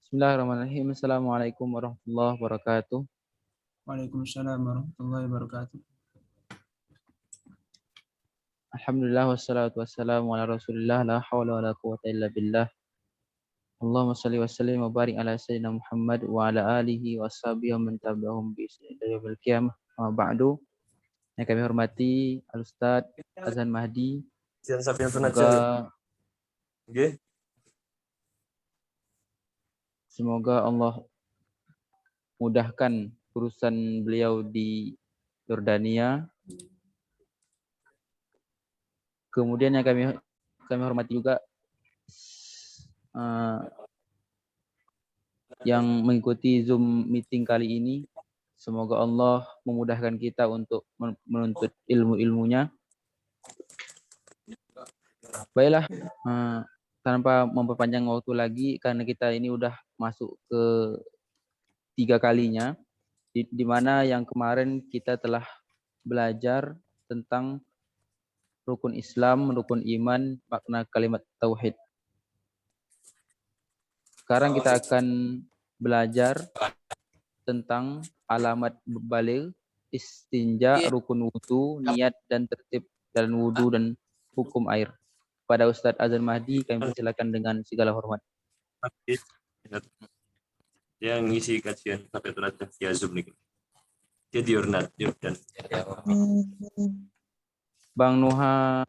Bismillahirrahmanirrahim. Assalamualaikum warahmatullahi wabarakatuh. Waalaikumsalam warahmatullahi wabarakatuh. Alhamdulillah wassalatu wassalamu ala Rasulillah la haula wala quwwata illa billah. Allahumma shalli wa sallim wa barik ala sayyidina Muhammad wa ala alihi wa sahbihi wa man tabi'ahum bi ihsan ila yaumil qiyamah. Amma ba'du. Yang kami hormati Al-Ustaz Azan Mahdi. Semoga Allah mudahkan urusan beliau di Yordania. Kemudian yang kami hormati juga yang mengikuti Zoom meeting kali ini. Semoga Allah memudahkan kita untuk menuntut ilmu-ilmunya. Baiklah, tanpa memperpanjang waktu lagi, karena kita ini udah masuk ke 3 kalinya, di mana yang kemarin kita telah belajar tentang rukun Islam, rukun iman, makna kalimat tauhid. Sekarang kita akan belajar tentang alamat baligh, istinja, rukun wudu, niat dan tertib dalam wudu dan hukum air. Pada Ustadz Azan Mahdi kami persilakan dengan segala hormat. Yang ngisi kajian sampai terakhir via Zoom nih. Dia di Jordan. Bang Nuha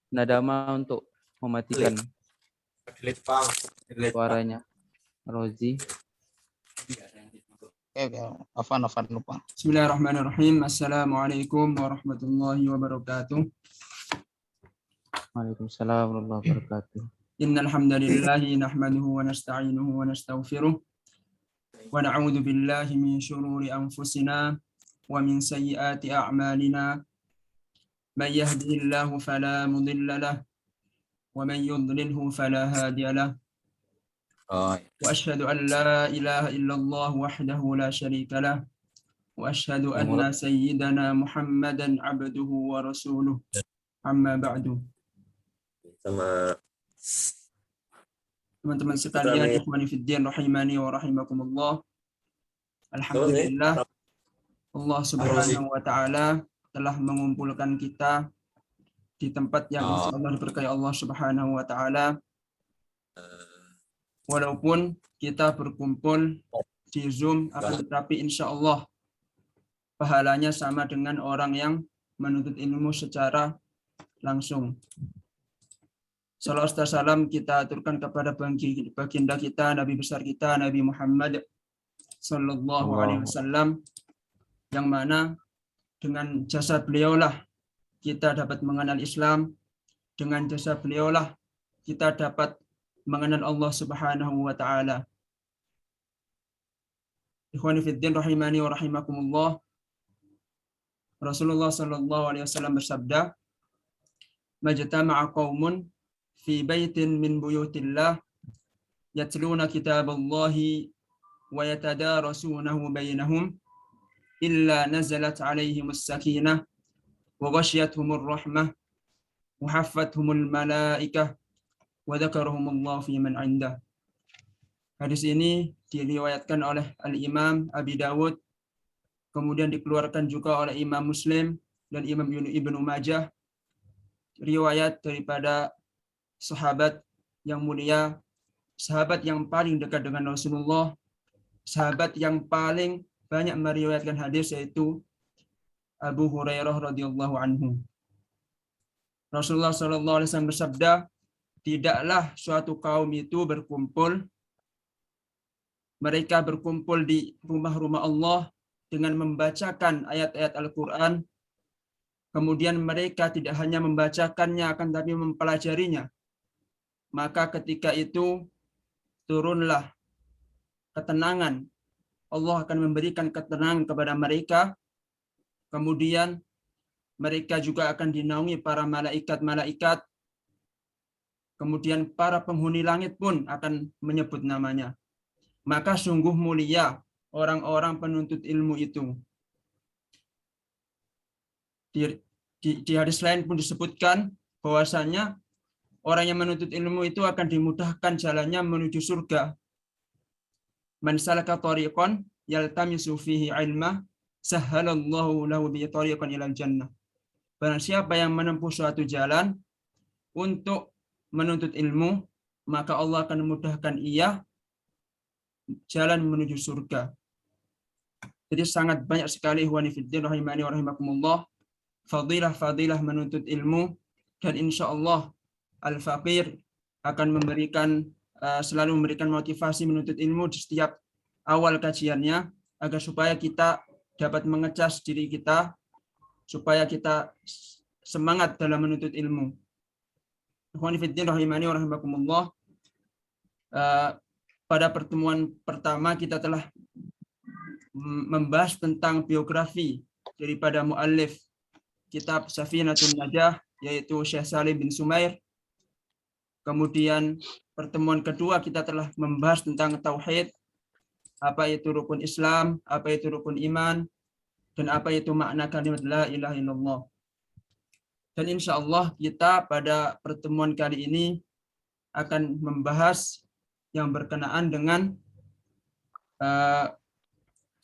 Nadama untuk mematikan suaranya. Rozi. Afan lupa. Bismillahirrahmanirrahim. Assalamualaikum warahmatullahi wabarakatuh. Waalaikumsalam warahmatullahi wabarakatuh. Innal hamdalillah nahmaduhu wa nasta'inuhu wa nastaghfiruh wa na'udzu billahi min shururi anfusina wa min sayyiati a'malina. Man yahdihillahu fala mudilla lahu wa man yudlilhu fala hadiya lahu. Wa asyhadu an la ilaha illallah wahdahu la syarika lahu wa asyhadu anna sayyidana Muhammadan abduhu wa rasuluh. Amma ba'du. Sama teman-teman sekalian, ikhwani fiddin rahimani wa rahimakumullah. Alhamdulillah, Allah Subhanahu wa taala telah mengumpulkan kita di tempat yang insyaallah diberkahi Allah Subhanahu wa taala. Walaupun kita berkumpul di Zoom, akan tetapi insyaallah pahalanya sama dengan orang yang menuntut ilmu secara langsung. Salawat dan salam kita aturkan kepada baginda kita, Nabi besar kita, Nabi Muhammad Sallallahu Alaihi Wasallam, yang mana dengan jasa beliaulah kita dapat mengenal Islam, dengan jasa beliaulah kita dapat mengenal Allah Subhanahu Wa Taala. Ikhwani fiddin rahimani wa rahimakumullah. Rasulullah Sallallahu Alaihi Wasallam bersabda, "Majtama'a qaumun fi baitin min buyutillah yatluna kitaballahi wa yatadarasunahu bainahum illa nazalat alaihimus sakinah wa ghasyiyatuhumur rahmah wa haffathumul malaikah wa dzakarahumullahu fi man 'indah." Hadis ini diriwayatkan oleh Al-Imam Abi Dawud, kemudian dikeluarkan juga oleh Imam Muslim dan Imam Ibnu Majah, riwayat daripada sahabat yang mulia, sahabat yang paling dekat dengan Rasulullah, sahabat yang paling banyak meriwayatkan hadis, yaitu Abu Hurairah radhiyallahu anhu. Rasulullah sallallahu alaihi wasallam bersabda, tidaklah suatu kaum itu berkumpul, mereka berkumpul di rumah-rumah Allah dengan membacakan ayat-ayat Al-Quran, kemudian mereka tidak hanya membacakannya akan tapi mempelajarinya. Maka ketika itu turunlah ketenangan. Allah akan memberikan ketenangan kepada mereka. Kemudian mereka juga akan dinaungi para malaikat-malaikat. Kemudian para penghuni langit pun akan menyebut namanya. Maka sungguh mulia orang-orang penuntut ilmu itu. Di hadis lain pun disebutkan bahwasanya orang yang menuntut ilmu itu akan dimudahkan jalannya menuju surga. Man salaka tariqan yaltamisu fihi ilma sahhalallahu lahu bihi tariqan ilal jannah. Barang siapa yang menempuh suatu jalan untuk menuntut ilmu, maka Allah akan memudahkan ia jalan menuju surga. Jadi sangat banyak sekali ikhwani fiddin rahimani wa rahimakumullah fadilah-fadilah menuntut ilmu, dan insya Allah al-faqir akan selalu memberikan motivasi menuntut ilmu di setiap awal kajiannya, agar supaya kita dapat mengecas diri kita, supaya kita semangat dalam menuntut ilmu. Ikhwani fiddin rahimani wa rahimakumullah, pada pertemuan pertama kita telah membahas tentang biografi daripada muallif kitab Safinatun Najah, yaitu Syekh Salim bin Sumair. Kemudian pertemuan kedua kita telah membahas tentang tauhid, apa itu rukun Islam, apa itu rukun iman, dan apa itu makna kalimat la ilaha illallah. Dan insya Allah kita pada pertemuan kali ini akan membahas yang berkenaan dengan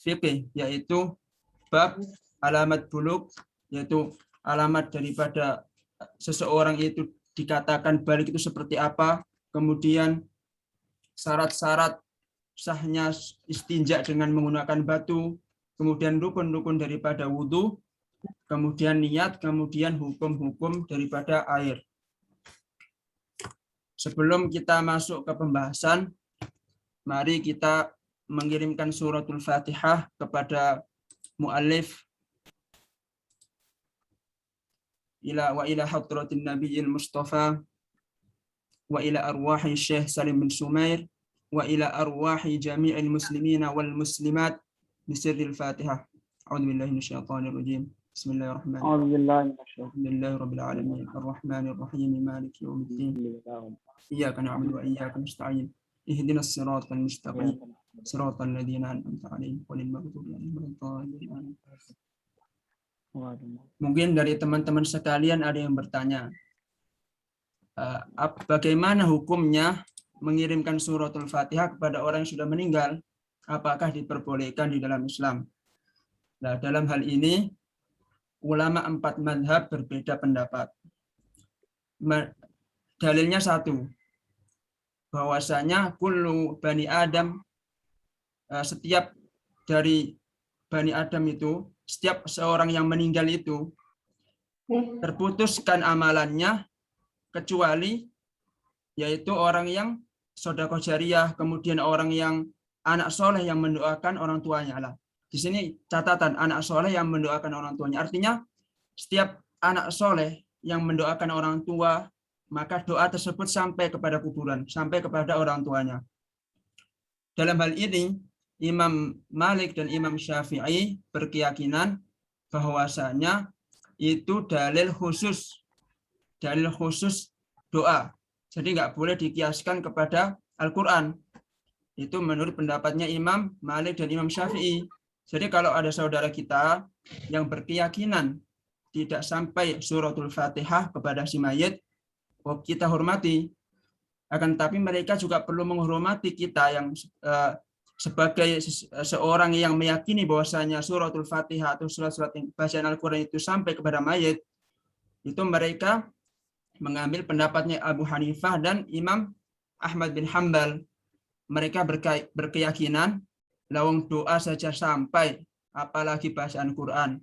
fikih, yaitu bab alamat buluk, yaitu alamat daripada seseorang itu dikatakan balik itu seperti apa, kemudian syarat-syarat sahnya istinja dengan menggunakan batu, kemudian rukun-rukun daripada wudhu, kemudian niat, kemudian hukum-hukum daripada air. Sebelum kita masuk ke pembahasan, mari kita mengirimkan suratul Fatihah kepada muallif wa ila hadratin nabiyil mustafa wa ila arwahi Syekh Salim bin Sumair wa ila arwahi jami'il muslimina wal muslimat bisirril Fatihah. A'udzu billahi minasyaitonir rajim. Bismillahirrahmanirrahim. أعوذ بالله من الشيطان Alhamdulillahi rabbil alamin arrahmanir rahim maliki yaumiddin. Iyyaka na'budu wa iyyaka nasta'in. Ihdinas siratal mustaqim. Siratal ladzina an'amta 'alaihim ghairil maghdubi 'alaihim waladdallin. Mungkin dari teman-teman sekalian ada yang bertanya, bagaimana hukumnya mengirimkan suratul Fatihah kepada orang yang sudah meninggal? Apakah diperbolehkan di dalam Islam? Nah, dalam hal ini ulama 4 mazhab berbeda pendapat. Dalilnya satu, bahwasanya kullu bani Adam, setiap dari bani Adam itu, setiap seorang yang meninggal itu terputuskan amalannya kecuali yaitu orang yang sedekah jariyah, kemudian orang yang anak soleh yang mendoakan orang tuanya lah. Di sini catatan anak soleh yang mendoakan orang tuanya. Artinya setiap anak soleh yang mendoakan orang tua, maka doa tersebut sampai kepada kuburan, sampai kepada orang tuanya. Dalam hal ini, Imam Malik dan Imam Syafi'i berkeyakinan bahwasanya itu dalil khusus doa. Jadi nggak boleh dikiaskan kepada Al-Quran. Itu menurut pendapatnya Imam Malik dan Imam Syafi'i. Jadi kalau ada saudara kita yang berkeyakinan tidak sampai suratul Fatihah kepada si mayit, kita hormati. Akan tapi mereka juga perlu menghormati kita yang sebagai seorang yang meyakini bahwasanya suratul Fatihah atau surat-surat bacaan Al-Quran itu sampai kepada mayit, itu mereka mengambil pendapatnya Abu Hanifah dan Imam Ahmad bin Hanbal. Mereka berkeyakinan lawang doa saja sampai, apalagi bacaan Quran.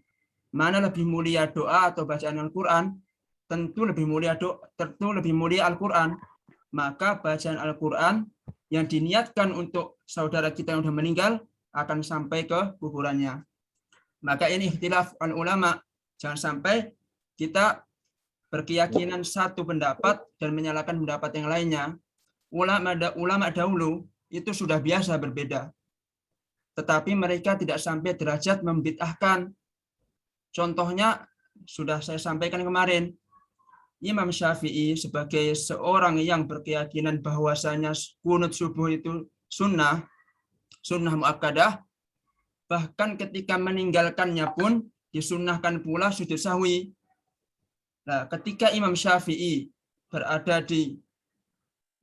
Mana lebih mulia doa atau bacaan Al-Quran? Tentu lebih mulia Al-Quran. Maka bacaan Al-Quran yang diniatkan untuk saudara kita yang sudah meninggal akan sampai ke kuburannya. Maka ini ikhtilaf ulama. Jangan sampai kita berkeyakinan satu pendapat dan menyalahkan pendapat yang lainnya. Ulama dahulu itu sudah biasa berbeda. Tetapi mereka tidak sampai derajat membid'ahkan. Contohnya sudah saya sampaikan kemarin. Imam Syafi'i sebagai seorang yang berkeyakinan bahwasanya kunut subuh itu sunnah muakkadah, bahkan ketika meninggalkannya pun disunnahkan pula sujud sahwi. Nah, ketika Imam Syafi'i berada di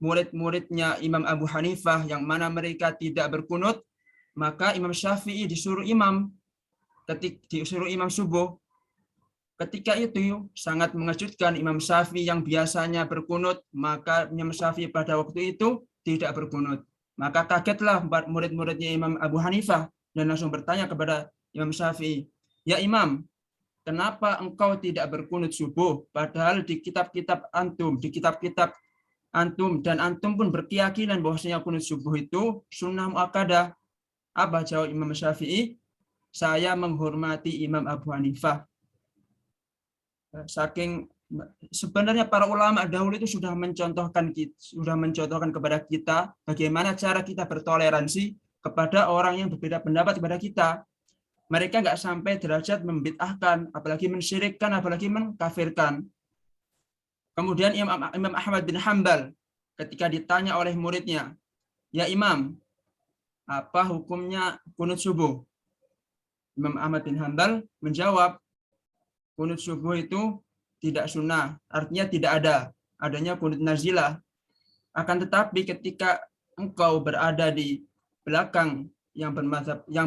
murid-muridnya Imam Abu Hanifah yang mana mereka tidak berkunut, maka Imam Syafi'i disuruh imam subuh. Ketika itu sangat mengejutkan Imam Syafi'i yang biasanya berkunut, maka Imam Syafi'i pada waktu itu tidak berkunut. Maka kagetlah murid-muridnya Imam Abu Hanifah dan langsung bertanya kepada Imam Syafi'i, "Ya Imam, kenapa engkau tidak berkunut subuh? Padahal di kitab-kitab antum dan antum pun berkeyakinan bahwasanya kunut subuh itu sunnah muakkadah." Apa jawab Imam Syafi'i? "Saya menghormati Imam Abu Hanifah." Saking sebenarnya para ulama dahulu itu sudah mencontohkan kepada kita bagaimana cara kita bertoleransi kepada orang yang berbeda pendapat kepada kita. Mereka nggak sampai derajat membid'ahkan, apalagi mensyirikkan, apalagi mengkafirkan. Kemudian Imam Ahmad bin Hanbal ketika ditanya oleh muridnya, "Ya Imam, apa hukumnya kunut subuh?" Imam Ahmad bin Hanbal menjawab, kunut subuh itu tidak sunnah, artinya tidak adanya kunut nazilah. Akan tetapi ketika engkau berada di belakang yang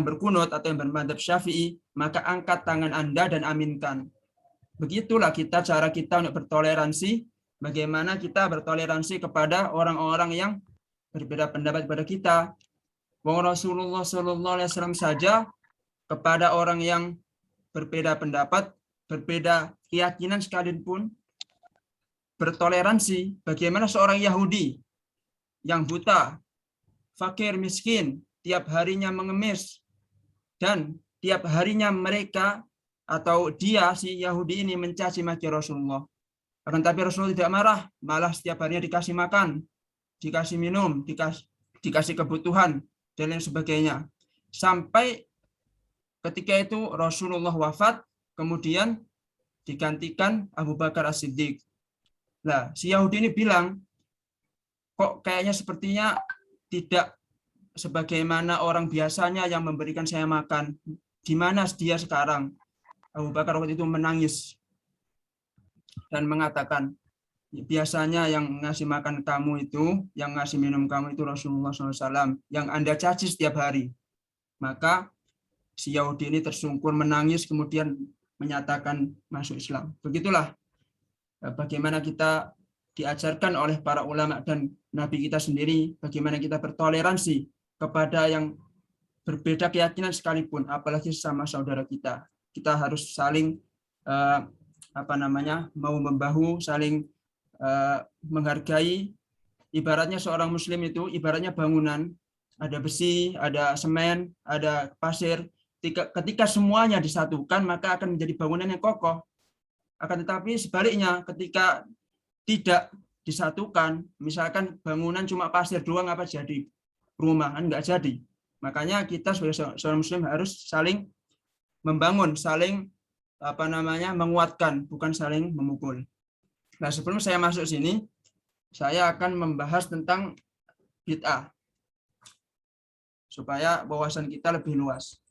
berkunut atau yang bermadzhab Syafi'i, maka angkat tangan Anda dan aminkan. Begitulah cara kita untuk bertoleransi, bagaimana kita bertoleransi kepada orang-orang yang berbeda pendapat kepada kita. Rasulullah SAW saja kepada orang yang berbeda pendapat, berbeda keyakinan sekalipun bertoleransi. Bagaimana seorang Yahudi yang buta, fakir, miskin, tiap harinya mengemis, dan tiap harinya mereka atau dia si Yahudi ini mencaci maki Rasulullah. Akan tapi Rasulullah tidak marah, malah setiap harinya dikasih makan, dikasih minum, dikasih kebutuhan dan lain sebagainya. Sampai ketika itu Rasulullah wafat, kemudian digantikan Abu Bakar As-Siddiq. Nah, si Yahudi ini bilang, kok kayaknya sepertinya tidak sebagaimana orang biasanya yang memberikan saya makan. Di mana dia sekarang? Abu Bakar waktu itu menangis dan mengatakan, biasanya yang ngasih makan kamu itu, yang ngasih minum kamu itu Rasulullah SAW, yang Anda caci setiap hari. Maka si Yahudi ini tersungkur menangis, kemudian menyatakan masuk Islam. Begitulah bagaimana kita diajarkan oleh para ulama dan Nabi kita sendiri, bagaimana kita bertoleransi kepada yang berbeda keyakinan sekalipun, apalagi sama saudara kita. Kita harus saling mau membahu, saling menghargai. Ibaratnya seorang Muslim itu ibaratnya bangunan, ada besi, ada semen, ada pasir. Ketika semuanya disatukan, maka akan menjadi bangunan yang kokoh. Akan tetapi sebaliknya, ketika tidak disatukan, misalkan bangunan cuma pasir doang, apa jadi rumah? Kan nggak jadi. Makanya kita sebagai seorang Muslim harus saling membangun, saling menguatkan, bukan saling memukul. Nah, sebelum saya masuk sini, saya akan membahas tentang bid'ah supaya wawasan kita lebih luas.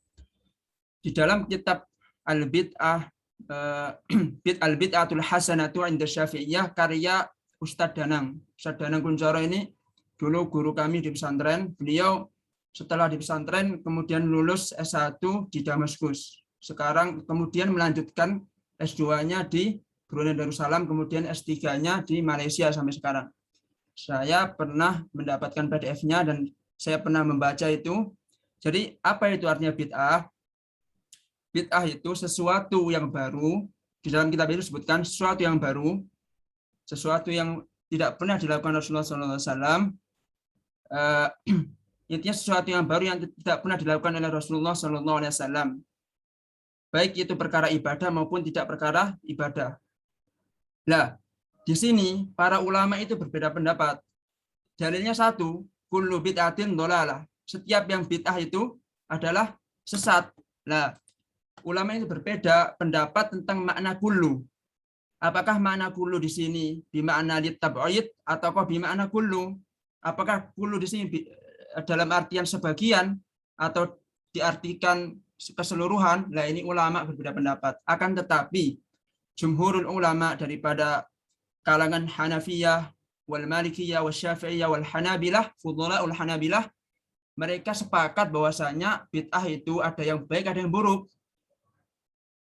Di dalam kitab Al-Bid'atul Hasanatu 'inda Syafi'iyah karya Ustadz Danang. Ustadz Danang Kunchoro ini dulu guru kami di pesantren. Beliau setelah di pesantren kemudian lulus S1 di Damaskus. Sekarang kemudian melanjutkan S2-nya di Brunei Darussalam, kemudian S3-nya di Malaysia sampai sekarang. Saya pernah mendapatkan PDF-nya dan saya pernah membaca itu. Jadi apa itu artinya bid'ah? Bid'ah itu sesuatu yang baru. Di dalam kitab itu disebutkan sesuatu yang baru, sesuatu yang tidak pernah dilakukan Rasulullah SAW. Intinya sesuatu yang baru yang tidak pernah dilakukan oleh Rasulullah SAW. Baik itu perkara ibadah maupun tidak perkara ibadah. Nah, di sini para ulama itu berbeda pendapat. Dalilnya satu, kullu bid'atin dhalalah. Setiap yang bid'ah itu adalah sesat. Nah, ulama itu berbeda pendapat tentang makna kullu. Apakah makna kullu di sini bimakna litab'id ataukah bimakna kullu? Apakah kullu di sini dalam artian sebagian atau diartikan keseluruhan? Nah, ini ulama berbeda pendapat. Akan tetapi jumhurul ulama daripada kalangan Hanafiyah, wal Malikiyah, wal Syafi'iyah, wal Hanabilah, fudhala'ul Hanabilah, mereka sepakat bahwasanya bid'ah itu ada yang baik, ada yang buruk.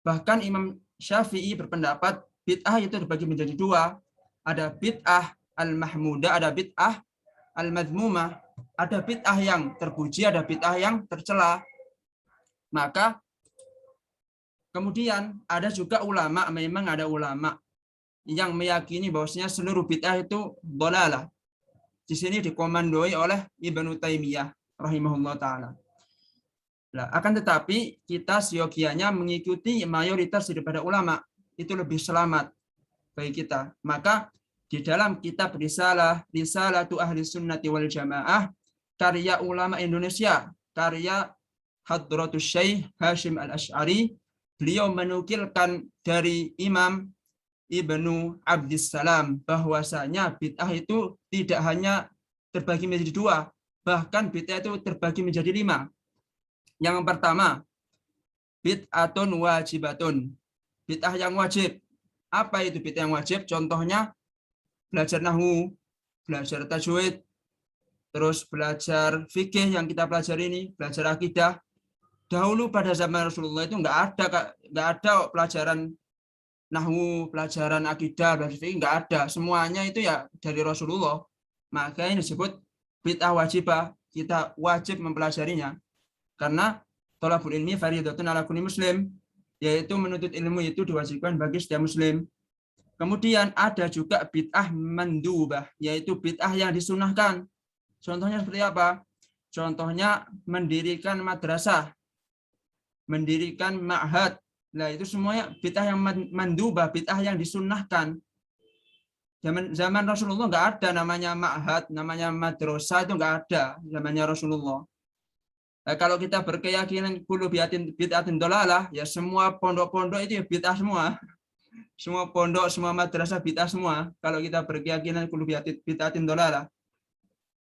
Bahkan Imam Syafi'i berpendapat bid'ah itu dibagi menjadi dua. Ada bid'ah al-mahmudah, ada bid'ah al-madhmumah. Ada bid'ah yang terpuji, ada bid'ah yang tercela. Maka kemudian ada juga ulama, memang ada ulama yang meyakini bahwasanya seluruh bid'ah itu dhalalah. Di sini dikomandoi oleh Ibnu Taimiyah rahimahullah taala. Nah, akan tetapi kita seyogianya mengikuti mayoritas daripada ulama, itu lebih selamat bagi kita. Maka di dalam kitab Risalatu Ahli Sunnati wal Jamaah, karya ulama Indonesia, karya Hadratus Syekh Hashim Al-Asy'ari, beliau menukilkan dari Imam Ibnu Abdissalam bahwasanya bid'ah itu tidak hanya terbagi menjadi dua, bahkan bid'ah itu terbagi menjadi 5. Yang pertama, bid'atun wajibatun, bid'ah yang wajib. Apa itu bid'ah yang wajib? Contohnya belajar nahwu, belajar tajwid, terus belajar fikih yang kita pelajari ini, belajar akidah. Dahulu pada zaman Rasulullah itu nggak ada pelajaran nahwu, pelajaran akidah, belajar fikih, nggak ada. Semuanya itu ya dari Rasulullah. Maka ini disebut bid'ah wajibah. Kita wajib mempelajarinya. Karena thalabul ilmi fardhatun ala kulli muslim, yaitu menuntut ilmu itu diwajibkan bagi setiap muslim. Kemudian ada juga bid'ah mandubah, yaitu bid'ah yang disunahkan. Contohnya seperti apa? Contohnya mendirikan madrasah, mendirikan ma'had. Nah, itu semuanya bid'ah yang mandubah, bid'ah yang disunahkan. Zaman Rasulullah nggak ada namanya ma'had, namanya madrasah, itu nggak ada zamannya Rasulullah. Nah, kalau kita berkeyakinan kullu bid'atin dhalalah, ya semua pondok-pondok itu ya bid'ah semua. Semua pondok, semua madrasah bid'ah semua. Kalau kita berkeyakinan kullu bid'atin dhalalah.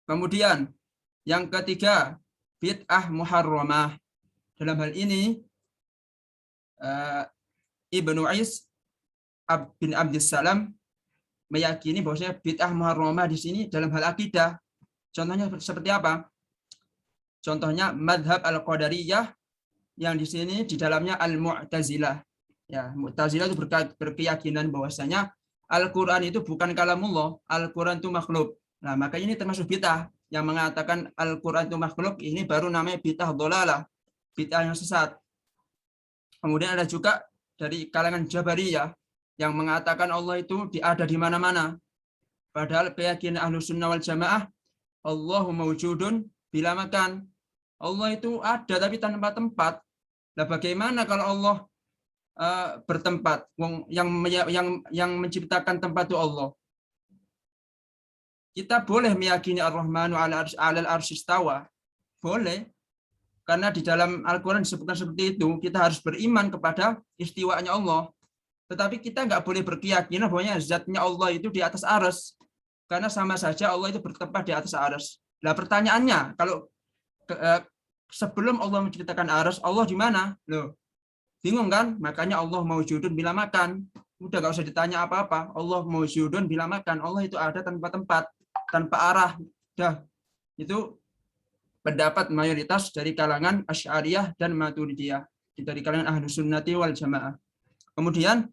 Kemudian yang ketiga, bid'ah muharramah. Dalam hal ini Ibnu Ais bin Abdissalam meyakini bahwasanya bid'ah muharramah di sini dalam hal akidah. Contohnya seperti apa? Contohnya madhab al-qadariyah yang di sini di dalamnya al-mu'tazilah. Ya, Mu'tazilah itu berkeyakinan bahwasanya Al-Qur'an itu bukan kalamullah, Al-Qur'an itu makhluk. Nah, maka ini termasuk bid'ah yang mengatakan Al-Qur'an itu makhluk, ini baru namanya bid'ah dhalalah, bid'ah yang sesat. Kemudian ada juga dari kalangan Jabariyah yang mengatakan Allah itu ada di mana-mana. Padahal keyakinan Ahlus Sunnah wal Jamaah, Allahu mawjudun bila makan. Allah itu ada tapi tanpa tempat. Nah, bagaimana kalau Allah bertempat? Yang menciptakan tempat itu Allah. Kita boleh meyakini Ar-Rahmanu 'alal arsy istawa. Boleh. Karena di dalam Al-Quran disebutkan seperti itu, kita harus beriman kepada istiwanya Allah. Tetapi kita nggak boleh berkeyakinan bahwa zatnya Allah itu di atas arsy. Karena sama saja Allah itu bertempat di atas arsy. Nah, pertanyaannya, kalau sebelum Allah menciptakan arsy, Allah di mana? Loh, bingung kan? Makanya Allah maujudun bila makan. Udah nggak usah ditanya apa-apa. Allah maujudun bila makan. Allah itu ada tanpa tempat, tanpa arah. Dah, itu pendapat mayoritas dari kalangan Asy'ariyah dan Maturidiyah, dari kalangan Ahlus Sunnati wal Jamaah. Kemudian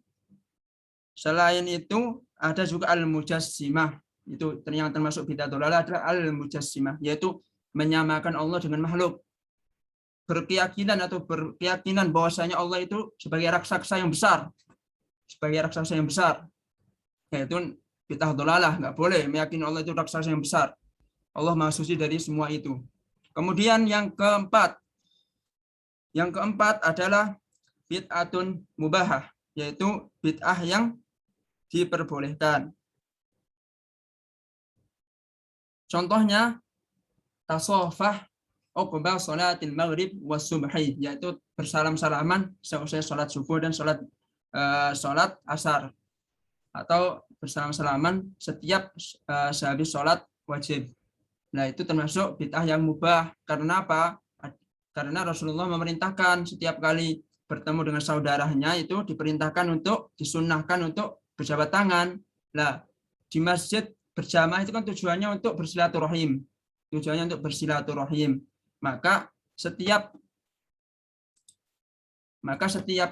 selain itu ada juga al-mujassimah. Itu yang termasuk bid'ah dhalalah adalah al-mujassimah, yaitu menyamakan Allah dengan makhluk. Berkeyakinan bahwasanya Allah itu sebagai raksasa yang besar. Sebagai raksasa yang besar. Yaitu bid'ah dhalalah, enggak boleh meyakini Allah itu raksasa yang besar. Allah Maha Suci dari semua itu. Kemudian yang keempat adalah bid'atun mubahah, yaitu bid'ah yang diperbolehkan. Contohnya tasawufah uqba sholatil maghrib was subhi, yaitu bersalam-salaman seusai sholat subuh dan sholat asar, atau bersalam-salaman setiap sehabis sholat wajib. Nah, itu termasuk bid'ah yang mubah. Karena apa? Karena Rasulullah memerintahkan setiap kali bertemu dengan saudaranya itu diperintahkan untuk disunnahkan untuk berjabat tangan. Nah, di masjid berjamaah itu kan tujuannya untuk bersilaturahim. Tujuannya untuk bersilaturahim. Maka setiap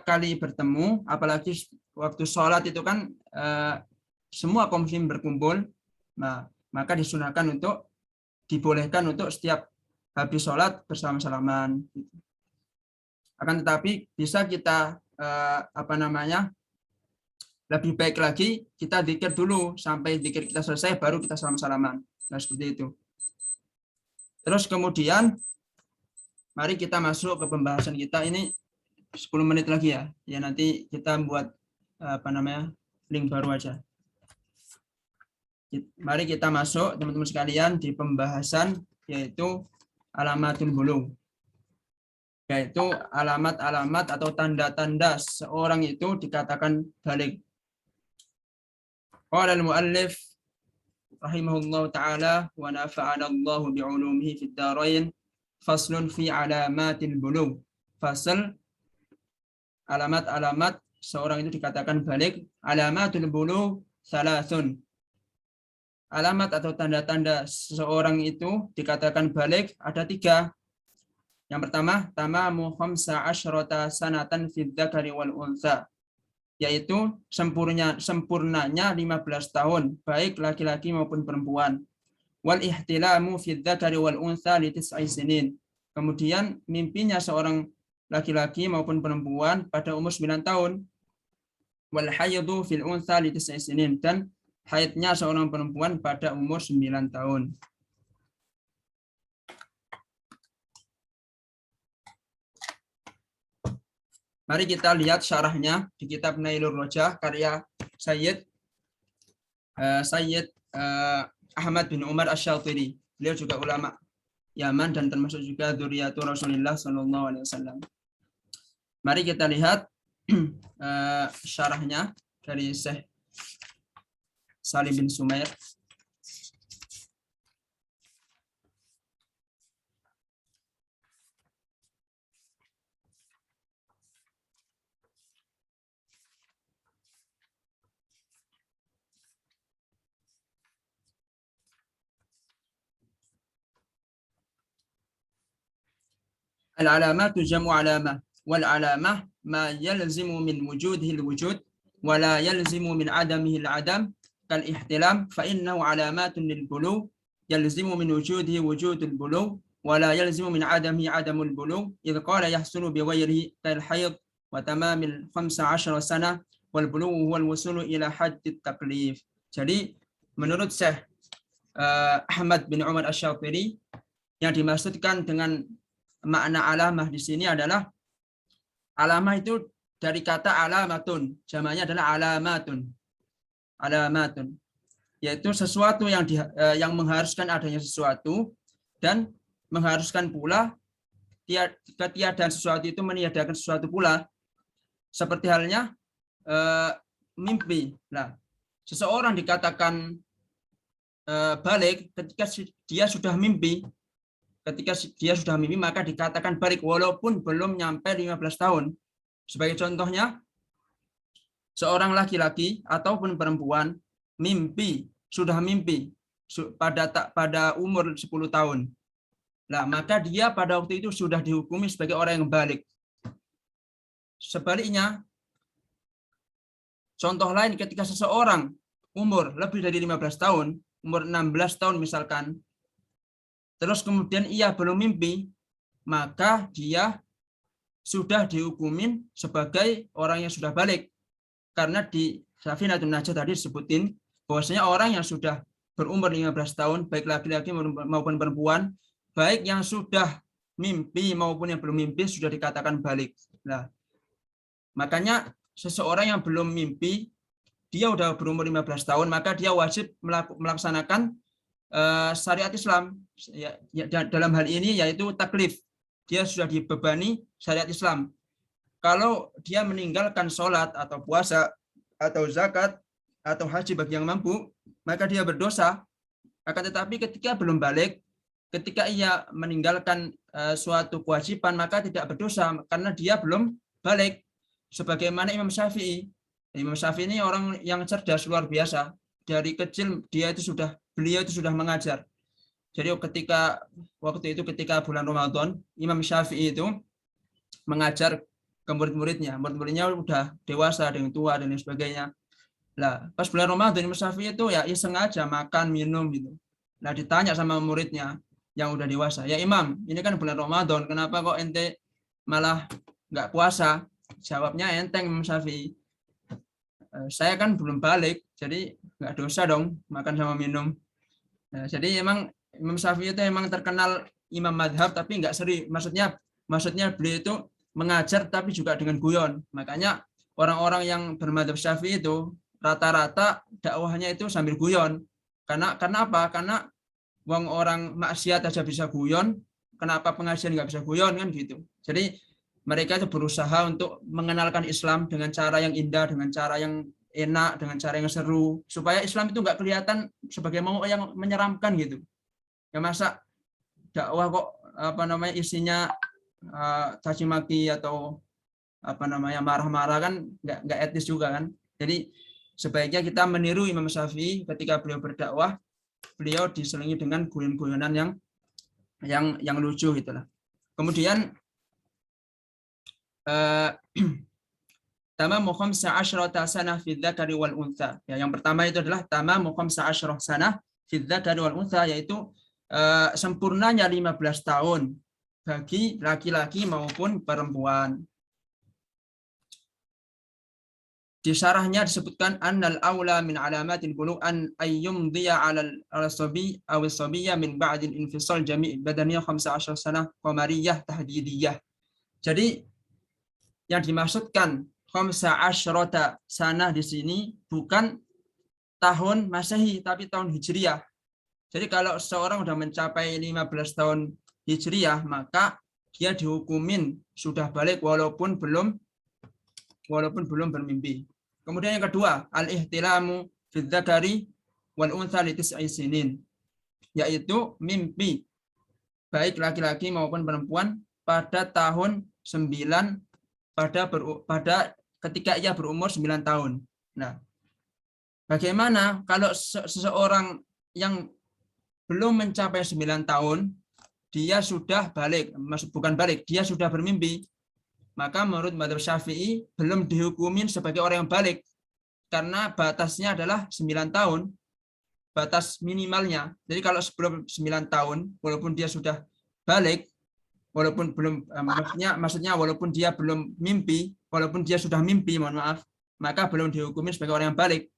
kali bertemu, apalagi waktu sholat itu kan semua kaum muslim berkumpul, nah, maka dibolehkan untuk setiap habis sholat bersama-salaman. Akan tetapi bisa kita lebih baik lagi kita dzikir dulu sampai dzikir kita selesai baru kita salam-salaman. Nah, seperti itu. Terus kemudian mari kita masuk ke pembahasan kita ini 10 menit lagi ya. Ya nanti kita buat link baru aja. Mari kita masuk teman-teman sekalian di pembahasan yaitu alamatul bulugh. Yaitu alamat-alamat atau tanda-tanda seorang itu dikatakan baligh. Qala al-muallif rahimahullahu taala wa nafa'ana Allahu bi'ulumihi fid dharain faslun fi alamatil bulugh. Fasal alamat-alamat seorang itu dikatakan baligh. Alamatul bulugh salasun. Alamat atau tanda-tanda seseorang itu dikatakan baligh ada 3. Yang pertama, tamamu 15 sanatan fid dzakari wal untha, yaitu sempurnanya 15 tahun baik laki-laki maupun perempuan. Wal ihtilamu fid dzakari wal untha li 9 sinin. Kemudian mimpinya seorang laki-laki maupun perempuan pada umur 9 tahun. Wal haidhu fil untha li 9 sinin, dan haidnya seorang perempuan pada umur 9 tahun. Mari kita lihat syarahnya di kitab Nailur Rojah karya Sayyid Ahmad bin Umar Asy-Syatiri. Beliau juga ulama Yaman dan termasuk juga dzurriyyatul Rasulullah sallallahu alaihi wasallam. Mari kita lihat syarahnya dari Syekh Salim bin Sumair. Al-alamatu jamu alamah, wal alamah ma yalzimu min wujudihi al-wujud wa la yalzimu min adamihi al-adam kal ihtilam fa innahu alamatun lil bulugh yalzimu min wujudihi wujudul bulugh wa la yalzimu min adamihi adamul bulugh idh qala yahsulu bi ghayrihi kal hayd wa tamamil 15 sana wal bulugh huwa al-wusulu ila haddit taklif. Jadi menurut Syekh Ahmad bin Umar Asy-Syatiri, yang dimaksudkan dengan makna alamah di sini adalah alamah itu dari kata alamatun, jamaknya adalah alamatun. Alamatun, yaitu sesuatu yang mengharuskan adanya sesuatu dan mengharuskan pula ketiadaan sesuatu itu meniadakan sesuatu pula. Seperti halnya mimpi. Nah, seseorang dikatakan baligh ketika dia sudah mimpi. Ketika dia sudah mimpi maka dikatakan baligh walaupun belum nyampe 15 tahun. Sebagai contohnya, seorang laki-laki ataupun perempuan sudah mimpi pada umur 10 tahun. Nah, maka dia pada waktu itu sudah dihukumi sebagai orang yang baligh. Sebaliknya, contoh lain ketika seseorang umur lebih dari 15 tahun, umur 16 tahun misalkan, terus kemudian ia belum mimpi, maka dia sudah dihukumin sebagai orang yang sudah baligh. Karena di Safinatun Najah tadi disebutin bahwasanya orang yang sudah berumur 15 tahun, baik laki-laki maupun perempuan, baik yang sudah mimpi maupun yang belum mimpi sudah dikatakan baligh. Nah, makanya seseorang yang belum mimpi, dia udah berumur 15 tahun, maka dia wajib melaksanakan syariat Islam. Dalam hal ini yaitu taklif. Dia sudah dibebani syariat Islam. Kalau dia meninggalkan sholat atau puasa atau zakat atau haji bagi yang mampu, maka dia berdosa. Akan tetapi ketika belum baligh, ketika ia meninggalkan suatu kewajiban, maka tidak berdosa karena dia belum baligh. Sebagaimana Imam Syafi'i. Imam Syafi'i ini orang yang cerdas luar biasa. dari kecil beliau itu sudah mengajar. Jadi waktu itu ketika bulan Ramadan, Imam Syafi'i itu mengajar ke murid-muridnya. Murid-muridnya udah dewasa, ada yang tua dan lain sebagainya. Lah, pas bulan Ramadan Imam Syafi'i itu ya iseng aja makan, minum gitu. Nah, ditanya sama muridnya yang udah dewasa, "Ya Imam, ini kan bulan Ramadan, kenapa kok ente malah nggak puasa?" Jawabnya enteng Imam Syafi'i. Saya kan belum balik, jadi nggak dosa dong makan sama minum. Nah, jadi emang Imam Syafi'i itu emang terkenal imam madhab tapi nggak seri. Maksudnya beliau itu mengajar tapi juga dengan guyon. Makanya orang-orang yang bermadhab Syafi'i itu rata-rata dakwahnya itu sambil guyon. Karena apa? Karena wong orang maksiat aja bisa guyon, kenapa pengajian nggak bisa guyon kan gitu. Jadi mereka itu berusaha untuk mengenalkan Islam dengan cara yang indah, dengan cara yang enak, dengan cara yang seru, supaya Islam itu nggak kelihatan sebagai mau yang menyeramkan gitu. Ya masa dakwah kok isinya caci maki atau marah-marah kan nggak etis juga kan. Jadi sebaiknya kita meniru Imam Syafi'i ketika beliau berdakwah, beliau diselingi dengan guyon-guyonan yang lucu gitulah. Kemudian tamamu 15 sanah fi dzakari wal untha. Ya, yang pertama itu adalah tamamu 15 sanah fi dzakari wal untha, yaitu sempurnanya 15 tahun bagi laki-laki maupun perempuan. Di syarahnya disebutkan annal aula min alamatil bulugh an ayyumdiya 'ala sabi aw as-sabiyya min ba'dil infisal jami' badaniyah 15 sanah qamariyah tahdidiyah. Jadi yang dimaksudkan 15 sanah di sini bukan tahun Masehi tapi tahun Hijriah. Jadi kalau seorang sudah mencapai 15 tahun Hijriah, maka dia dihukumin sudah balik walaupun belum bermimpi. Kemudian yang kedua, al-ihtilamu fil dzakari wal untha li 9 sinin, yaitu mimpi baik laki-laki maupun perempuan pada tahun 9 pada ketika ia berumur 9 tahun. Nah, bagaimana kalau seseorang yang belum mencapai 9 tahun, dia sudah balik, bukan balik, dia sudah bermimpi, maka menurut mazhab Syafi'i belum dihukumin sebagai orang yang balik, karena batasnya adalah 9 tahun, batas minimalnya. Jadi kalau sebelum 9 tahun, walaupun dia sudah balik, walaupun belum, maksudnya walaupun dia belum mimpi, walaupun dia sudah mimpi, mohon maaf, maka belum dihukumin sebagai orang yang balik,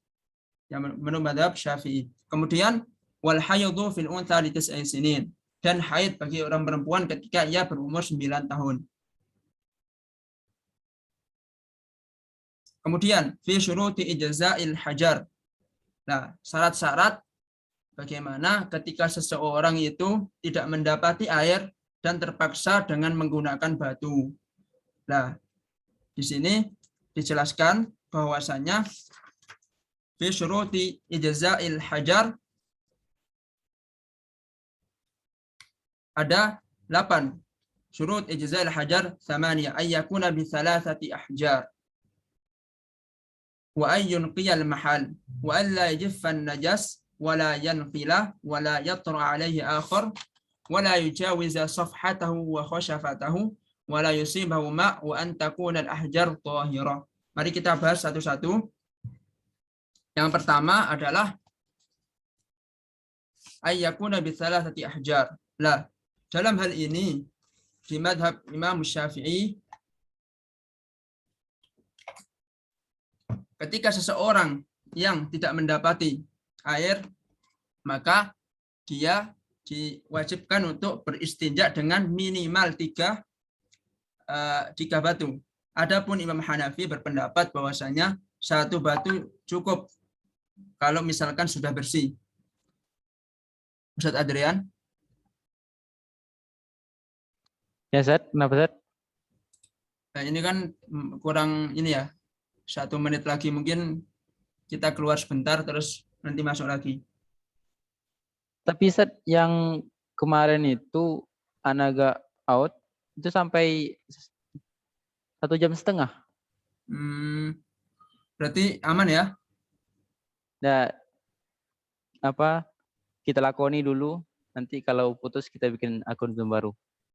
yang menurut mazhab Syafi'i. Kemudian wal haidhu fil untha li 9 sinin, dan haid bagi orang perempuan ketika ia berumur 9 tahun. Kemudian fi syuruti ijza'il hajar. Nah, syarat-syarat bagaimana ketika seseorang itu tidak mendapati air dan terpaksa dengan menggunakan batu. Nah, di sini dijelaskan bahwasanya fi syuruti ijza'il hajar ada 8. Syurut ijza'il hajar 8, ayyakuna bi 3 ahjar. Wa ayyunqiyal mahal wa alla yajiffan najas wa la yanqila wa la yatra alaihi akhar wa la yujawiza safhatahu wa khashafatahu wa la yusibahu ma' wa an takuna al-ahjar tahirah. Mari kita bahas satu-satu. Yang pertama adalah ayyakuna bi 3 ahjar. Lah, dalam hal ini di mazhab Imam Syafi'i, ketika seseorang yang tidak mendapati air, maka dia diwajibkan untuk beristinja dengan minimal 3 batu. Adapun Imam Hanafi berpendapat bahwasanya 1 batu cukup kalau misalkan sudah bersih. Ustaz Adrian? Ya, Zat, kenapa, Zat? Nah, ini kan kurang ini ya, 1 menit lagi, mungkin kita keluar sebentar terus nanti masuk lagi. Tapi Zat, yang kemarin itu Anaga out itu sampai 1 jam setengah. Berarti aman ya? Nah, apa kita lakoni dulu, nanti kalau putus kita bikin akun Zoom baru.